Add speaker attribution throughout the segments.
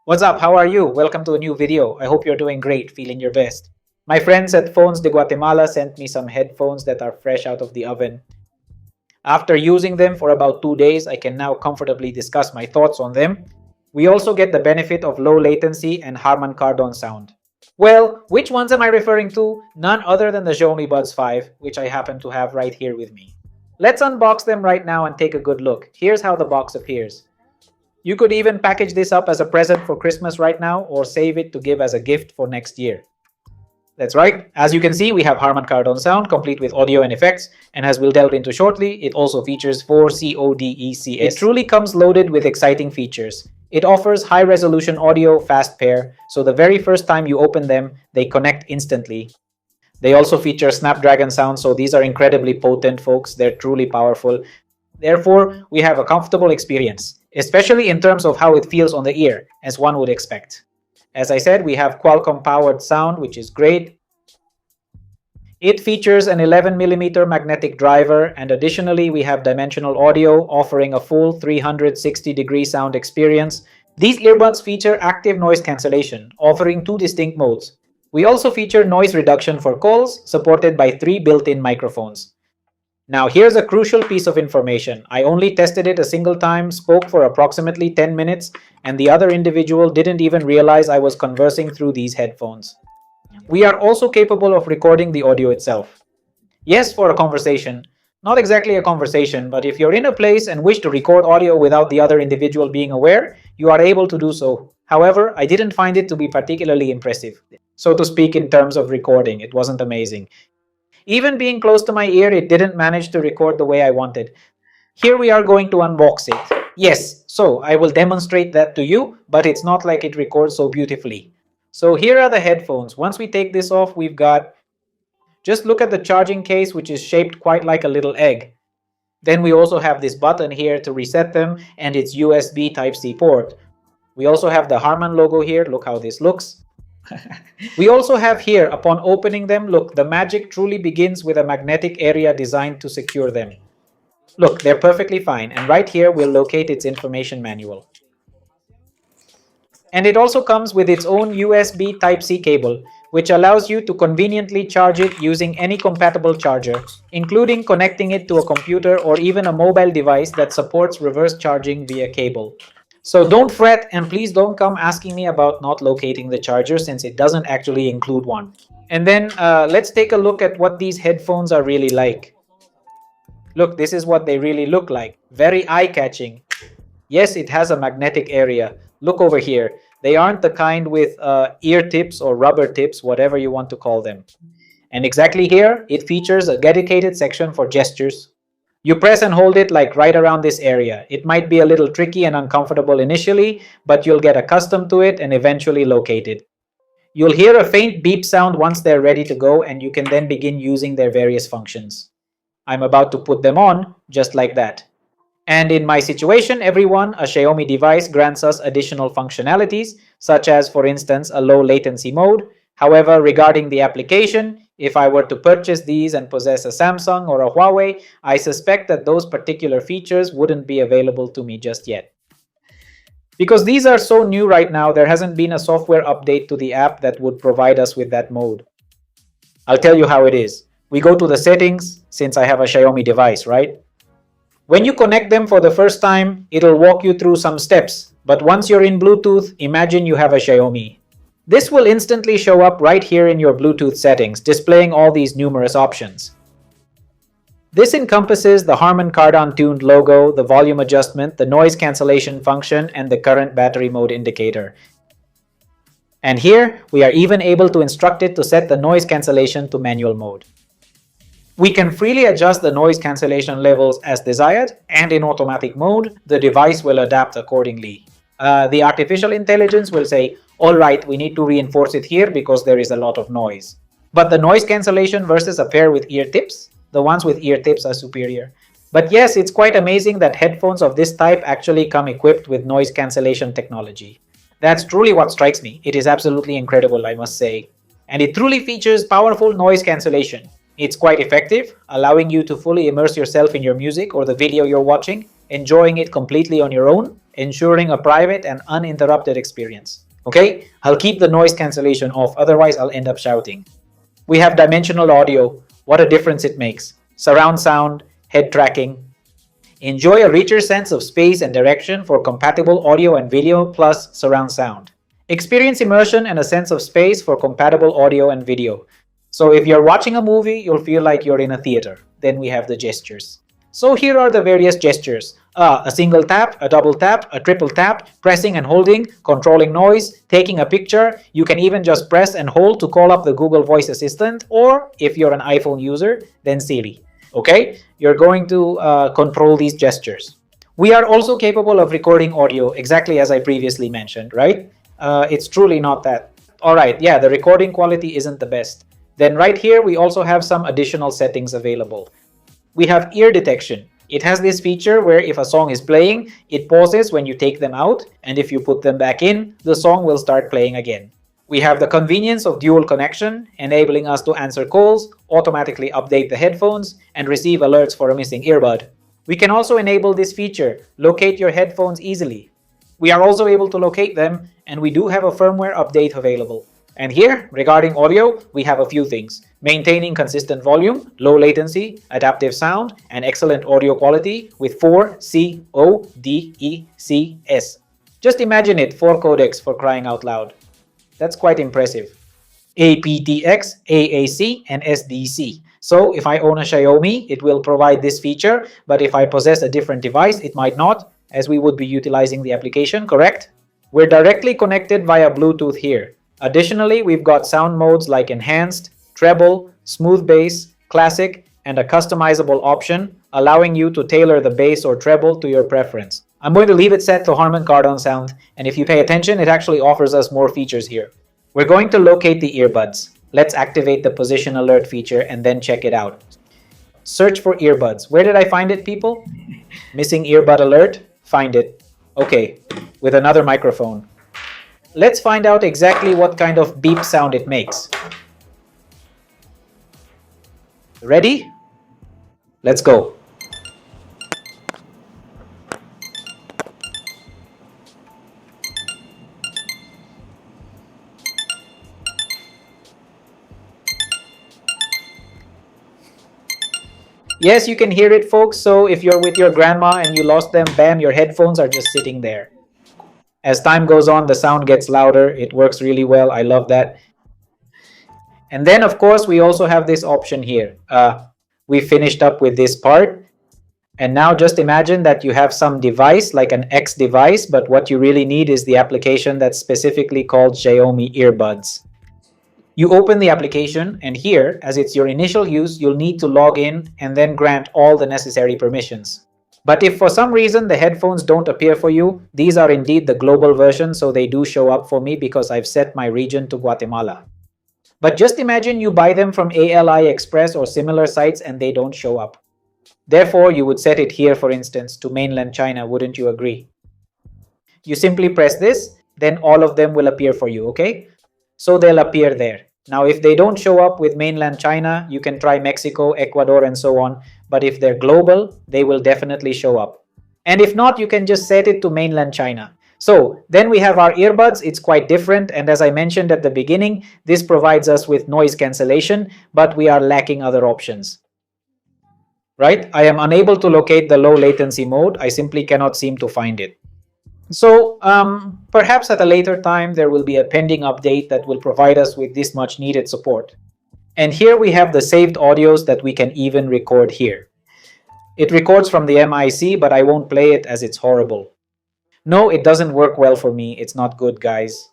Speaker 1: What's up? How are you? Welcome to a new video. I hope you're doing great, feeling your best. My friends at Phones de Guatemala sent me some headphones that are fresh out of the oven. After using them for about 2 days, I can now comfortably discuss my thoughts on them. We also get the benefit of low latency and Harman Kardon sound. Well, which ones am I referring to? None other than the Xiaomi Buds 5, which I happen to have right here with me. Let's unbox them right now and take a good look. Here's how the box appears. You could even package this up as a present for Christmas right now or save it to give as a gift for next year. That's right. As you can see, we have Harman Kardon sound complete with audio and effects, and as we'll delve into shortly, it also features 4 codecs. It truly comes loaded with exciting features. It offers high-resolution audio, fast pair, so the very first time you open them, they connect instantly. They also feature Snapdragon sound, so these are incredibly potent, folks. They're truly powerful. Therefore, we have a comfortable experience, especially in terms of how it feels on the ear, as one would expect. As I said, we have Qualcomm-powered sound, which is great. It features an 11mm magnetic driver, and additionally, we have dimensional audio offering a full 360-degree sound experience. These earbuds feature active noise cancellation, offering 2 distinct modes. We also feature noise reduction for calls, supported by 3 built-in microphones. Now here's a crucial piece of information. I only tested it a single time, spoke for approximately 10 minutes, and the other individual didn't even realize I was conversing through these headphones. We are also capable of recording the audio itself. Yes, for a conversation. Not exactly a conversation, but if you're in a place and wish to record audio without the other individual being aware, you are able to do so. However, I didn't find it to be particularly impressive. So to speak, in terms of recording, it wasn't amazing. Even being close to my ear, it didn't manage to record the way I wanted. Here we are going to unbox it. Yes, so I will demonstrate that to you, but it's not like it records so beautifully. So here are the headphones. Once we take this off, we've got, just look at the charging case, which is shaped quite like a little egg. Then we also have this button here to reset them, and its USB Type-C port. We also have the Harman logo here. Look how this looks. We also have here, upon opening them, look, the magic truly begins with a magnetic area designed to secure them. Look, they're perfectly fine, and right here we'll locate its information manual. And it also comes with its own USB Type-C cable, which allows you to conveniently charge it using any compatible charger, including connecting it to a computer or even a mobile device that supports reverse charging via cable. So don't fret, and please don't come asking me about not locating the charger, since it doesn't actually include one. And then let's take a look at what these headphones are really like. Look, this is what they really look like. Very eye-catching. Yes, it has a magnetic area. Look over here. They aren't the kind with ear tips or rubber tips, whatever you want to call them. And exactly here, it features a dedicated section for gestures. You press and hold it like right around this area. It might be a little tricky and uncomfortable initially, but you'll get accustomed to it and eventually locate it. You'll hear a faint beep sound once they're ready to go, and you can then begin using their various functions. I'm about to put them on, just like that. And in my situation, everyone, a Xiaomi device grants us additional functionalities, such as, for instance, a low latency mode. However, regarding the application, if I were to purchase these and possess a Samsung or a Huawei, I suspect that those particular features wouldn't be available to me just yet. Because these are so new right now, there hasn't been a software update to the app that would provide us with that mode. I'll tell you how it is. We go to the settings, since I have a Xiaomi device, right? When you connect them for the first time, it'll walk you through some steps. But once you're in Bluetooth, imagine you have a Xiaomi. This will instantly show up right here in your Bluetooth settings, displaying all these numerous options. This encompasses the Harman Kardon tuned logo, the volume adjustment, the noise cancellation function, and the current battery mode indicator. And here, we are even able to instruct it to set the noise cancellation to manual mode. We can freely adjust the noise cancellation levels as desired, and in automatic mode, the device will adapt accordingly. The artificial intelligence will say, alright, we need to reinforce it here because there is a lot of noise. But the noise cancellation versus a pair with ear tips, the ones with ear tips are superior. But yes, it's quite amazing that headphones of this type actually come equipped with noise cancellation technology. That's truly what strikes me. It is absolutely incredible, I must say. And it truly features powerful noise cancellation. It's quite effective, allowing you to fully immerse yourself in your music or the video you're watching, enjoying it completely on your own, ensuring a private and uninterrupted experience. Okay, I'll keep the noise cancellation off, otherwise I'll end up shouting. We have dimensional audio. What a difference it makes. Surround sound, head tracking. Enjoy a richer sense of space and direction for compatible audio and video plus surround sound. Experience immersion and a sense of space for compatible audio and video. So if you're watching a movie, you'll feel like you're in a theater. Then we have the gestures. So here are the various gestures. A single tap, a double tap, a triple tap, pressing and holding, controlling noise, taking a picture. You can even just press and hold to call up the Google Voice Assistant, or if you're an iPhone user, then Siri. Okay, you're going to control these gestures. We are also capable of recording audio, exactly as I previously mentioned, right? It's truly not that. All right, yeah, the recording quality isn't the best. Then right here, we also have some additional settings available. We have ear detection. It has this feature where if a song is playing, it pauses when you take them out, and if you put them back in, the song will start playing again. We have the convenience of dual connection, enabling us to answer calls, automatically update the headphones, and receive alerts for a missing earbud. We can also enable this feature, locate your headphones easily. We are also able to locate them, and we do have a firmware update available. And here, regarding audio, we have a few things. Maintaining consistent volume, low latency, adaptive sound, and excellent audio quality with 4 CODECs. Just imagine it, 4 codecs for crying out loud. That's quite impressive. aptX, AAC, and SDC. So if I own a Xiaomi, it will provide this feature, but if I possess a different device, it might not, as we would be utilizing the application, correct? We're directly connected via Bluetooth here. Additionally, we've got sound modes like enhanced, treble, smooth bass, classic, and a customizable option, allowing you to tailor the bass or treble to your preference. I'm going to leave it set to Harman Kardon sound, and if you pay attention, it actually offers us more features here. We're going to locate the earbuds. Let's activate the position alert feature and then check it out. Search for earbuds. Where did I find it, people? Missing earbud alert? Find it. Okay, with another microphone. Let's find out exactly what kind of beep sound it makes. Ready? Let's go. Yes, you can hear it, folks. So if you're with your grandma and you lost them, bam, your headphones are just sitting there. As time goes on, the sound gets louder. It works really well. I love that. And then, of course, we also have this option here. We finished up with this part. And now just imagine that you have some device, like an X device, but what you really need is the application that's specifically called Xiaomi earbuds. You open the application, and here, as it's your initial use, you'll need to log in and then grant all the necessary permissions. But if for some reason the headphones don't appear for you, these are indeed the global version, so they do show up for me because I've set my region to Guatemala. But just imagine you buy them from ALI Express or similar sites and they don't show up. Therefore, you would set it here, for instance, to mainland China, wouldn't you agree? You simply press this, then all of them will appear for you, okay? So they'll appear there. Now, if they don't show up with mainland China, you can try Mexico, Ecuador, and so on. But if they're global, they will definitely show up. And if not, you can just set it to mainland China. So then we have our earbuds. It's quite different. And as I mentioned at the beginning, this provides us with noise cancellation, but we are lacking other options. Right? I am unable to locate the low latency mode. I simply cannot seem to find it. So perhaps at a later time, there will be a pending update that will provide us with this much needed support. And here we have the saved audios that we can even record here. It records from the MIC, but I won't play it as it's horrible. No, it doesn't work well for me. It's not good, guys.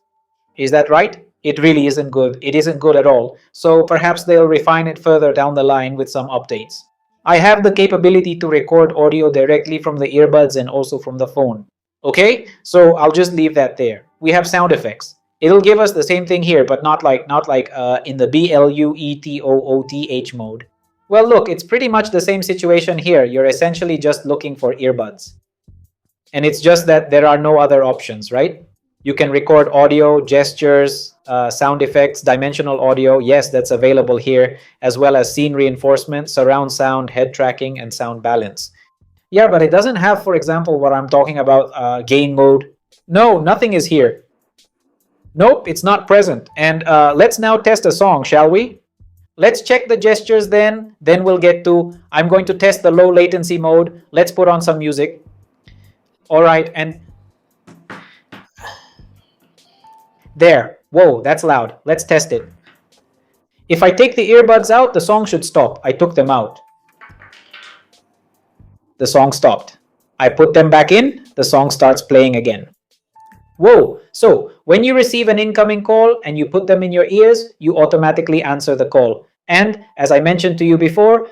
Speaker 1: Is that right? It really isn't good. It isn't good at all. So perhaps they'll refine it further down the line with some updates. I have the capability to record audio directly from the earbuds and also from the phone. Okay, so I'll just leave that there. We have sound effects. It'll give us the same thing here, but not like in the BLUETOOTH mode. Well, look, it's pretty much the same situation here. You're essentially just looking for earbuds. And it's just that there are no other options, right? You can record audio, gestures, sound effects, dimensional audio. Yes, that's available here, as well as scene reinforcement, surround sound, head tracking, and sound balance. Yeah, but it doesn't have, for example, what I'm talking about, gain mode. No, nothing is here. Nope, it's not present. And let's now test a song, shall we? Let's check the gestures then we'll get to, I'm going to test the low latency mode. Let's put on some music. All right, and there. Whoa, that's loud. Let's test it. If I take the earbuds out, the song should stop. I took them out. The song stopped. I put them back in, the song starts playing again. Whoa, so when you receive an incoming call and you put them in your ears, you automatically answer the call. And as I mentioned to you before,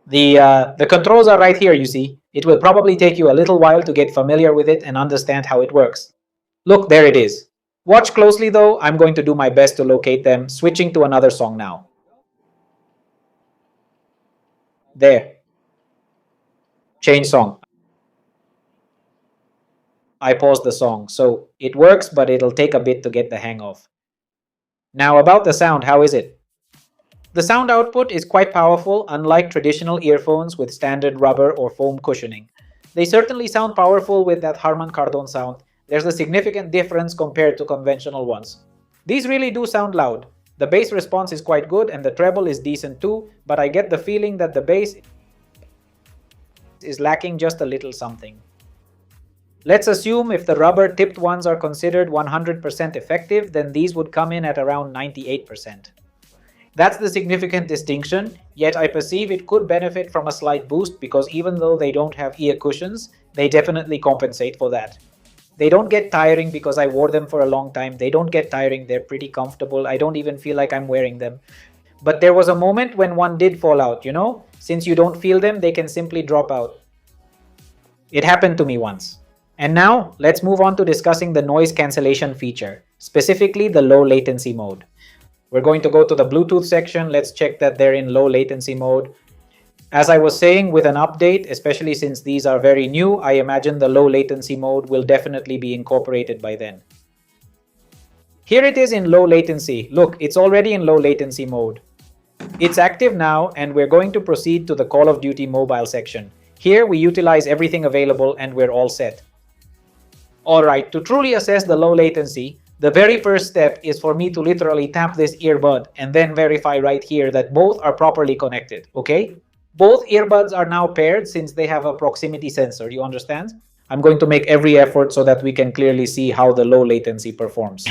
Speaker 1: the controls are right here, you see. It will probably take you a little while to get familiar with it and understand how it works. Look, there it is. Watch closely though, I'm going to do my best to locate them, switching to another song now. There. Change song. I paused the song, so it works, but it'll take a bit to get the hang of. Now about the sound, how is it? The sound output is quite powerful, unlike traditional earphones with standard rubber or foam cushioning. They certainly sound powerful with that Harman Kardon sound. There's a significant difference compared to conventional ones. These really do sound loud. The bass response is quite good and the treble is decent too, but I get the feeling that the bass is lacking just a little something. Let's assume if the rubber tipped ones are considered 100% effective, then these would come in at around 98%. That's the significant distinction, yet I perceive it could benefit from a slight boost because even though they don't have ear cushions, they definitely compensate for that. They don't get tiring because I wore them for a long time. They don't get tiring, they're pretty comfortable. I don't even feel like I'm wearing them. But there was a moment when one did fall out, you know? Since you don't feel them, they can simply drop out. It happened to me once. And now, let's move on to discussing the noise cancellation feature, specifically the low latency mode. We're going to go to the Bluetooth section. Let's check that they're in low latency mode. As I was saying, with an update, especially since these are very new, I imagine the low latency mode will definitely be incorporated by then. Here it is in low latency. Look, it's already in low latency mode. It's active now, and we're going to proceed to the Call of Duty mobile section. Here we utilize everything available and we're all set. Alright, to truly assess the low latency, the very first step is for me to literally tap this earbud and then verify right here that both are properly connected, okay? Both earbuds are now paired since they have a proximity sensor, you understand? I'm going to make every effort so that we can clearly see how the low latency performs.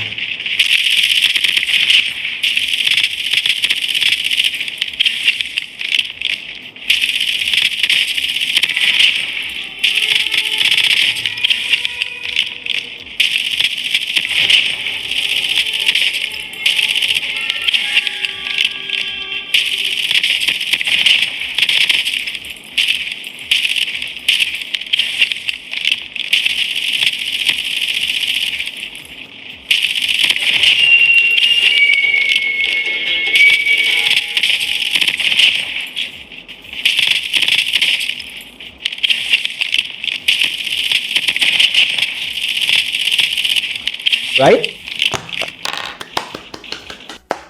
Speaker 1: Right?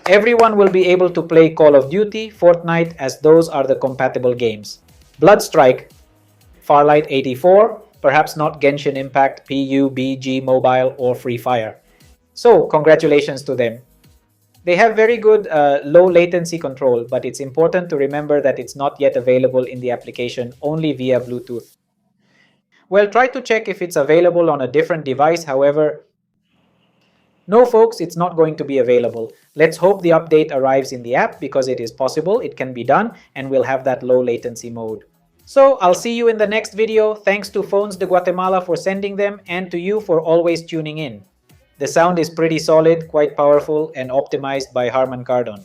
Speaker 1: Everyone will be able to play Call of Duty, Fortnite, as those are the compatible games. Bloodstrike, Farlight 84, perhaps not Genshin Impact, PUBG Mobile, or Free Fire. So, congratulations to them. They have very good low latency control, but it's important to remember that it's not yet available in the application, only via Bluetooth. Well, try to check if it's available on a different device, however. No folks, it's not going to be available. Let's hope the update arrives in the app because it is possible, it can be done, and we'll have that low latency mode. So I'll see you in the next video. Thanks to Phones de Guatemala for sending them and to you for always tuning in. The sound is pretty solid, quite powerful, and optimized by Harman Kardon.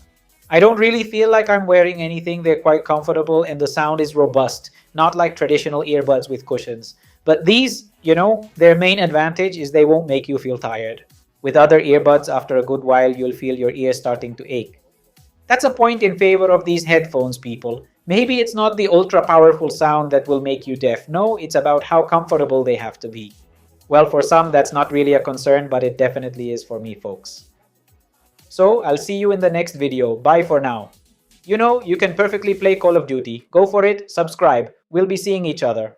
Speaker 1: I don't really feel like I'm wearing anything, they're quite comfortable and the sound is robust, not like traditional earbuds with cushions. But these, you know, their main advantage is they won't make you feel tired. With other earbuds, after a good while, you'll feel your ears starting to ache. That's a point in favor of these headphones, people. Maybe it's not the ultra-powerful sound that will make you deaf. No, it's about how comfortable they have to be. Well, for some, that's not really a concern, but it definitely is for me, folks. So, I'll see you in the next video. Bye for now. You know, you can perfectly play Call of Duty. Go for it, subscribe. We'll be seeing each other.